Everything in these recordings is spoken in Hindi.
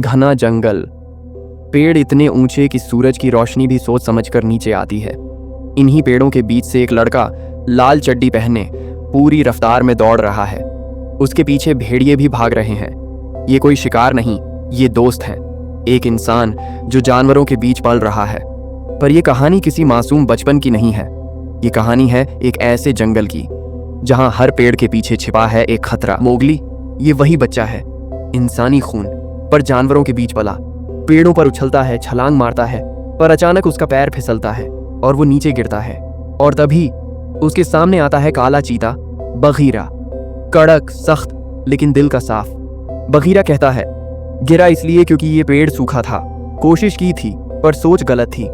घना जंगल, पेड़ इतने ऊंचे कि सूरज की रोशनी भी सोच समझकर नीचे आती है। इन्हीं पेड़ों के बीच से एक लड़का लाल चड्डी पहने पूरी रफ्तार में दौड़ रहा है। उसके पीछे भेड़िए भी भाग रहे हैं। ये कोई शिकार नहीं, ये दोस्त हैं। एक इंसान जो जानवरों के बीच पल रहा है। पर यह कहानी किसी मासूम बचपन की नहीं है। ये कहानी है एक ऐसे जंगल की जहां हर पेड़ के पीछे छिपा है एक खतरा। मोगली ये वही बच्चा है, इंसानी खून पर जानवरों के बीच पला। पेड़ों पर उछलता है, छलांग मारता है, पर अचानक उसका पैर फिसलता है और वो नीचे गिरता है। और तभी उसके सामने आता है काला चीता बगीरा, कड़क, सख्त, लेकिन दिल का साफ। बगीरा कहता है, गिरा इसलिए क्योंकि ये पेड़ सूखा था। कोशिश की थी पर सोच गलत थी।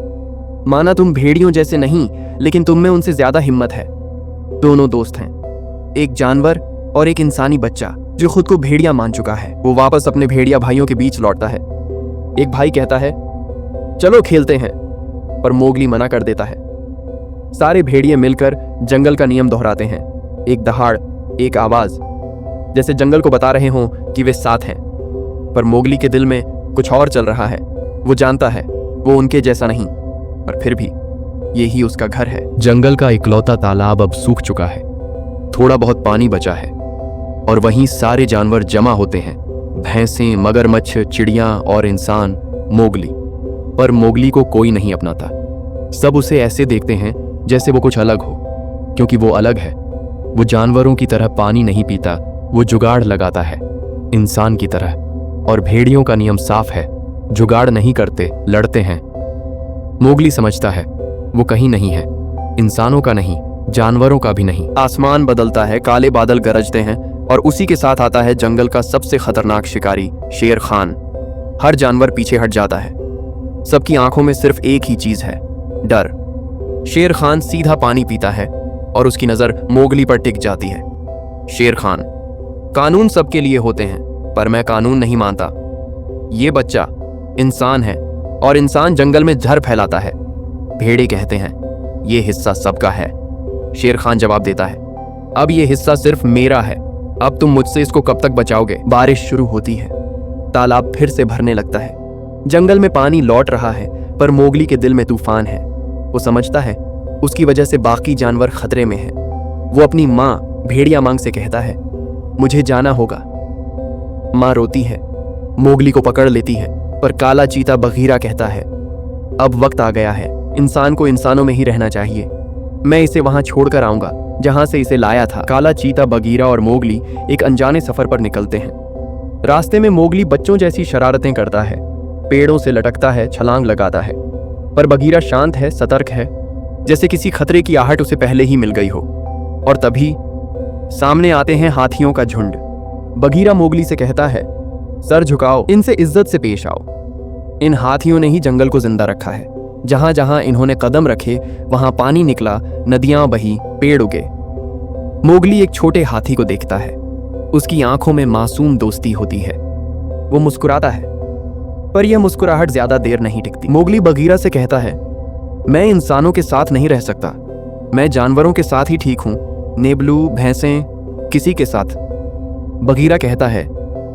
माना तुम भेड़ियों जैसे नहीं, लेकिन तुम में उनसे ज्यादा हिम्मत है। दोनों दोस्त हैं, एक जानवर और एक इंसानी बच्चा जो खुद को भेड़िया मान चुका है। वो वापस अपने भेड़िया भाइयों के बीच लौटता है। एक भाई कहता है, चलो खेलते हैं, पर मोगली मना कर देता है। सारे भेड़िए मिलकर जंगल का नियम दोहराते हैं, एक दहाड़, एक आवाज, जैसे जंगल को बता रहे हों कि वे साथ हैं। पर मोगली के दिल में कुछ और चल रहा है। वो जानता है वो उनके जैसा नहीं, पर फिर भी यही उसका घर है। जंगल का इकलौता तालाब अब सूख चुका है, थोड़ा बहुत पानी बचा है और वहीं सारे जानवर जमा होते हैं, भैंसें, मगरमच्छ, चिड़ियां और इंसान। मोगली, पर मोगली को कोई नहीं अपनाता। सब उसे ऐसे देखते हैं जैसे वो कुछ अलग हो, क्योंकि वो अलग है। वो जानवरों की तरह पानी नहीं पीता, वो जुगाड़ लगाता है इंसान की तरह। और भेड़ियों का नियम साफ है, जुगाड़ नहीं करते, लड़ते हैं। मोगली समझता है वो कहीं नहीं है, इंसानों का नहीं, जानवरों का भी नहीं। आसमान बदलता है, काले बादल गरजते हैं और उसी के साथ आता है जंगल का सबसे खतरनाक शिकारी, शेर खान। हर जानवर पीछे हट जाता है। सबकी आंखों में सिर्फ एक ही चीज है, डर। शेर खान सीधा पानी पीता है और उसकी नजर मोगली पर टिक जाती है। शेर खान, कानून सबके लिए होते हैं, पर मैं कानून नहीं मानता। ये बच्चा इंसान है और इंसान जंगल में जहर फैलाता है। भेड़े कहते हैं, ये हिस्सा सबका है। शेर खान जवाब देता है, अब ये हिस्सा सिर्फ मेरा है। अब तुम मुझसे इसको कब तक बचाओगे? बारिश शुरू होती है, तालाब फिर से भरने लगता है। जंगल में पानी लौट रहा है, पर मोगली के दिल में तूफान है। वो समझता है उसकी वजह से बाकी जानवर खतरे में हैं। वो अपनी माँ भेड़िया मांग से कहता है, मुझे जाना होगा। माँ रोती है, मोगली को पकड़ लेती है, पर काला चीता बगीरा कहता है, अब वक्त आ गया है, इंसान को इंसानों में ही रहना चाहिए। मैं इसे वहां छोड़कर आऊंगा जहां से इसे लाया था। काला चीता, बगीरा और मोगली एक अनजाने सफर पर निकलते हैं। रास्ते में मोगली बच्चों जैसी शरारतें करता है, पेड़ों से लटकता है, छलांग लगाता है, पर बगीरा शांत है, सतर्क है, जैसे किसी खतरे की आहट उसे पहले ही मिल गई हो। और तभी सामने आते हैं हाथियों का झुंड। बगीरा मोगली से कहता है, सर झुकाओ, इनसे इज्जत से पेश आओ। इन हाथियों ने ही जंगल को जिंदा रखा है। जहां जहां इन्होंने कदम रखे वहां पानी निकला, नदियां बही, पेड़ उगे। मोगली एक छोटे हाथी को देखता है, उसकी आंखों में मासूम दोस्ती होती है। वो मुस्कुराता है, पर यह मुस्कुराहट ज्यादा देर नहीं टिकती। मोगली बगीरा से कहता है, मैं इंसानों के साथ नहीं रह सकता, मैं जानवरों के साथ ही ठीक हूं, नेबलू, भैंसें, किसी के साथ। बगीरा कहता है,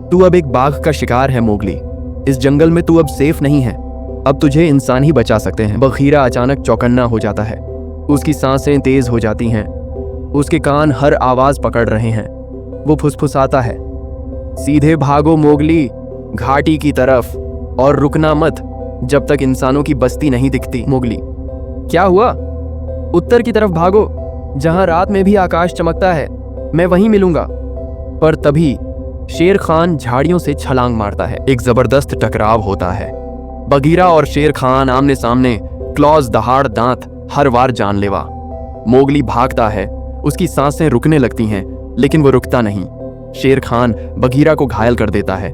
तू अब एक बाघ का शिकार है मोगली, इस जंगल में तू अब सेफ नहीं है, अब तुझे इंसान ही बचा सकते हैं। बगीरा अचानक चौकन्ना हो जाता है, उसकी सांसें तेज हो जाती हैं, उसके कान हर आवाज पकड़ रहे हैं। वो फुसफुसाता है, सीधे भागो मोगली, घाटी की तरफ, और रुकना मत जब तक इंसानों की बस्ती नहीं दिखती। मोगली, क्या हुआ? उत्तर की तरफ भागो, जहां रात में भी आकाश चमकता है, मैं वहीं मिलूंगा। पर तभी शेर खान झाड़ियों से छलांग मारता है। एक जबरदस्त टकराव होता है। बगीरा और शेर खान आमने सामने, क्लॉज, दहाड़, दांत, हर वार जानलेवा। मोगली भागता है, उसकी सांसें रुकने लगती हैं, लेकिन वो रुकता नहीं। शेर खान बगीरा को घायल कर देता है।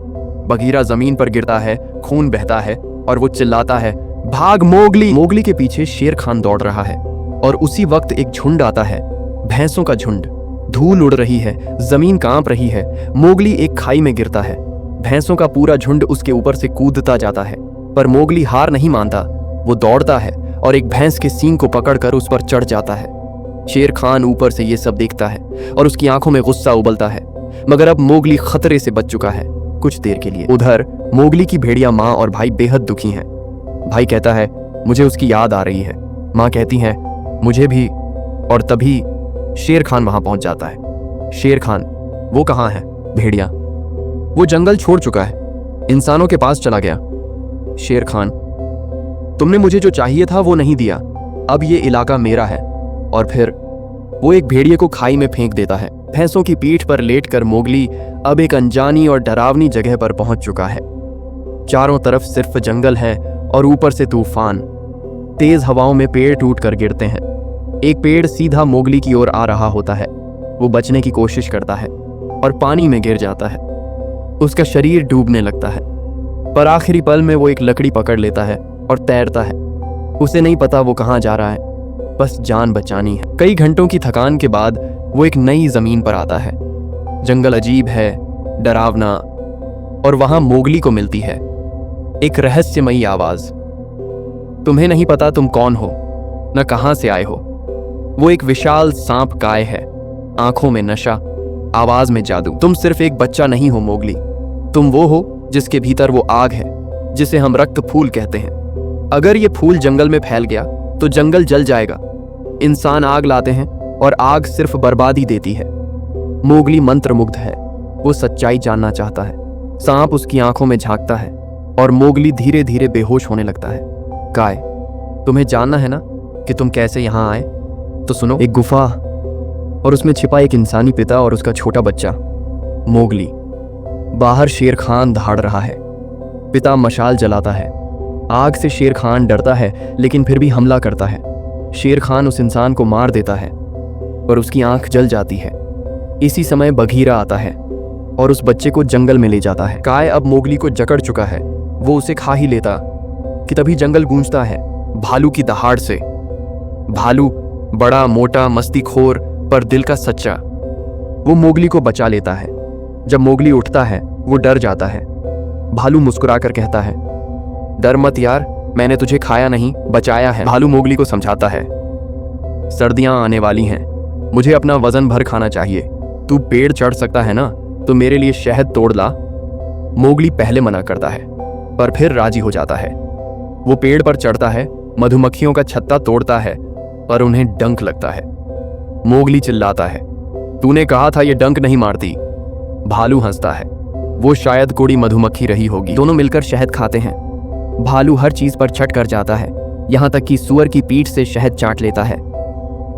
बगीरा जमीन पर गिरता है, खून बहता है और वो चिल्लाता है, भाग मोगली। मोगली के पीछे शेर खान दौड़ रहा है और उसी वक्त एक झुंड आता है, भैंसों का झुंड। धूल उड़ रही है, जमीन कांप रही है। मोगली एक खाई में गिरता है, भैंसों का पूरा झुंड उसके ऊपर से कूदता जाता है, पर मोगली हार नहीं मानता। वो दौड़ता है और एक भैंस के सींग को पकड़कर उस पर चढ़ जाता है। शेर खान ऊपर से ये सब देखता है और उसकी आंखों में गुस्सा उबलता है, मगर अब मोगली खतरे से बच चुका है। कुछ देर के लिए। उधर मोगली की भेड़िया माँ और भाई बेहद दुखी हैं। भाई कहता है मुझे उसकी याद आ रही है। माँ कहती है मुझे भी। और तभी शेर खान वहां पहुंच जाता है। शेर खान, वो कहाँ है? भेड़िया, वो जंगल छोड़ चुका है, इंसानों के पास चला गया। शेर खान, तुमने मुझे जो चाहिए था वो नहीं दिया, अब ये इलाका मेरा है। और फिर वो एक भेड़िए को खाई में फेंक देता है। भैंसों की पीठ पर लेटकर मोगली अब एक अनजानी और डरावनी जगह पर पहुंच चुका है। चारों तरफ सिर्फ जंगल है और ऊपर से तूफान। तेज हवाओं में पेड़ टूट कर गिरते हैं। एक पेड़ सीधा मोगली की ओर आ रहा होता है। वो बचने की कोशिश करता है और पानी में गिर जाता है। उसका शरीर डूबने लगता है, पर आखिरी पल में वो एक लकड़ी पकड़ लेता है और तैरता है। उसे नहीं पता वो कहाँ जा रहा है, बस जान बचानी है। कई घंटों की थकान के बाद वो एक नई जमीन पर आता है। जंगल अजीब है, डरावना, और वहां मोगली को मिलती है एक रहस्यमयी आवाज। तुम्हें नहीं पता तुम कौन हो, न कहां से आए हो। वो एक विशाल सांप काय है, आंखों में नशा, आवाज में जादू। तुम सिर्फ एक बच्चा नहीं हो मोगली, तुम वो हो जिसके भीतर वो आग है जिसे हम रक्त फूल कहते हैं। अगर ये फूल जंगल में फैल गया तो जंगल जल जाएगा। इंसान आग लाते हैं और आग सिर्फ बर्बादी देती है। मोगली मंत्रमुग्ध है, वो सच्चाई जानना चाहता है। सांप उसकी आंखों में झांकता है और मोगली धीरे धीरे बेहोश होने लगता है। काय, तुम्हें जानना है ना कि तुम कैसे यहां आए? तो सुनो। एक गुफा और उसमें छिपा एक इंसानी पिता और उसका छोटा बच्चा मोगली। बाहर शेर खान दहाड़ रहा है। पिता मशाल जलाता है। आग से शेर खान डरता है लेकिन फिर भी हमला करता है। शेर खान उस इंसान को मार देता है और उसकी आंख जल जाती है। इसी समय बघीरा आता है और उस बच्चे को जंगल में ले जाता है। काय अब मोगली को जकड़ चुका है, वो उसे खा ही लेता कि तभी जंगल गूंजता है भालू की दहाड़ से। भालू बड़ा, मोटा, मस्तीखोर, पर दिल का सच्चा। वो मोगली को बचा लेता है। जब मोगली उठता है वो डर जाता है। भालू मुस्कुराकर कहता है, डर मत यार, मैंने तुझे खाया नहीं, बचाया है। भालू मोगली को समझाता है, सर्दियां आने वाली हैं, मुझे अपना वजन भर खाना चाहिए। तू पेड़ चढ़ सकता है ना, तो मेरे लिए शहद तोड़ ला। मोगली पहले मना करता है पर फिर राजी हो जाता है। वो पेड़ पर चढ़ता है, मधुमक्खियों का छत्ता तोड़ता है, पर उन्हें डंक लगता है। मोगली चिल्लाता है, तूने कहा था ये डंक नहीं मारती। भालू हंसता है, वो शायद कोड़ी मधुमक्खी रही होगी। दोनों मिलकर शहद खाते हैं। भालू हर चीज पर छट कर जाता है, यहां तक कि सुअर की पीठ से शहद चाट लेता है।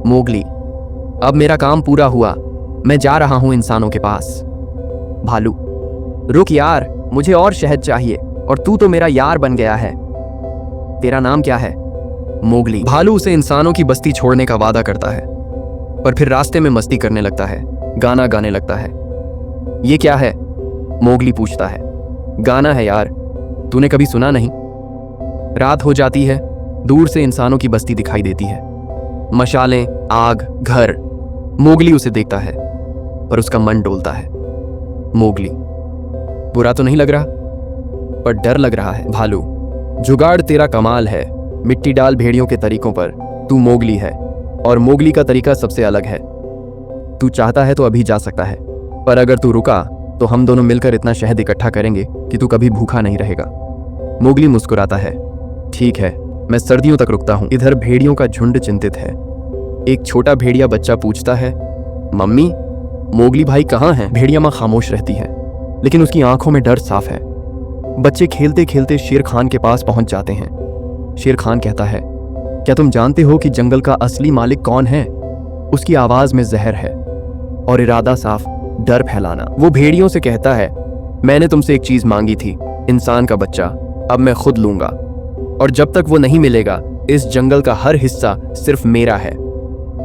मोगली, अब मेरा काम पूरा हुआ, मैं जा रहा हूं इंसानों के पास। भालू, रुक यार, मुझे और शहद चाहिए, और तू तो मेरा यार बन गया है। तेरा नाम क्या है? मोगली। भालू उसे इंसानों की बस्ती छोड़ने का वादा करता है, पर फिर रास्ते में मस्ती करने लगता है, गाना गाने लगता है। ये क्या है? मोगली पूछता है। गाना है यार, तूने कभी सुना नहीं? रात हो जाती है, दूर से इंसानों की बस्ती दिखाई देती है, मशालें, आग, घर। मोगली उसे देखता है पर उसका मन डोलता है। मोगली, बुरा तो नहीं लग रहा, पर डर लग रहा है। भालू, जुगाड़ तेरा कमाल है, मिट्टी डाल भेड़ियों के तरीकों पर। तू मोगली है और मोगली का तरीका सबसे अलग है। तू चाहता है तो अभी जा सकता है, पर अगर तू रुका तो हम दोनों मिलकर इतना शहद इकट्ठा करेंगे कि तू कभी भूखा नहीं रहेगा। मोगली मुस्कुराता है, ठीक है, मैं सर्दियों तक रुकता हूं। इधर भेड़ियों का झुंड चिंतित है। एक छोटा भेड़िया बच्चा पूछता है, मम्मी, मोगली भाई कहाँ हैं? भेड़िया माँ खामोश रहती है, लेकिन उसकी आंखों में डर साफ है। बच्चे खेलते खेलते शेर खान के पास पहुंच जाते हैं। शेर खान कहता है, क्या तुम जानते हो कि जंगल का असली मालिक कौन है? उसकी आवाज में जहर है और इरादा साफ, डर फैलाना। वो भेड़ियों से कहता है, मैंने तुमसे एक चीज मांगी थी, इंसान का बच्चा, अब मैं खुद लूंगा, और जब तक वो नहीं मिलेगा इस जंगल का हर हिस्सा सिर्फ मेरा है।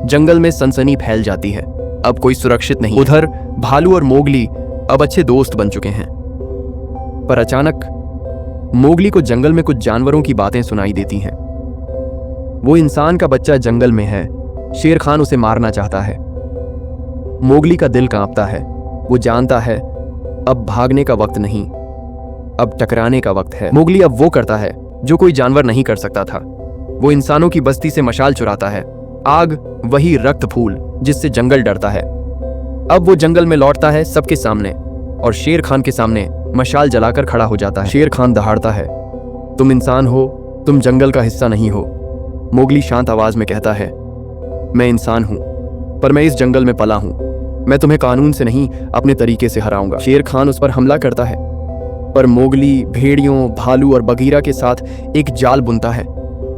जंगल में सनसनी फैल जाती है, अब कोई सुरक्षित नहीं। उधर भालू और मोगली अब अच्छे दोस्त बन चुके हैं, पर अचानक मोगली को जंगल में कुछ जानवरों की बातें सुनाई देती हैं। वो इंसान का बच्चा जंगल में है, शेर खान उसे मारना चाहता है। मोगली का दिल कांपता है, वो जानता है अब भागने का वक्त नहीं, अब टकराने का वक्त है। मोगली अब वो करता है जो कोई जानवर नहीं कर सकता था। वो इंसानों की बस्ती से मशाल चुराता है, आग, वही रक्त फूल जिससे जंगल डरता है। अब वो जंगल में लौटता है सबके सामने, और शेर खान के सामने मशाल जलाकर खड़ा हो जाता है। शेर खान दहाड़ता है, तुम इंसान हो, तुम जंगल का हिस्सा नहीं हो। मोगली शांत आवाज में कहता है, मैं इंसान हूं, पर मैं इस जंगल में पला हूं। मैं तुम्हें कानून से नहीं अपने तरीके से हराऊंगा। शेर खान उस पर हमला करता है, पर मोगली भेड़ियों, भालू और बगीरा के साथ एक जाल बुनता है,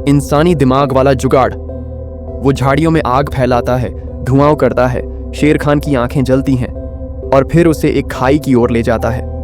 इंसानी दिमाग वाला जुगाड़। वो झाड़ियों में आग फैलाता है, धुआं करता है। शेर खान की आंखें जलती हैं और फिर उसे एक खाई की ओर ले जाता है।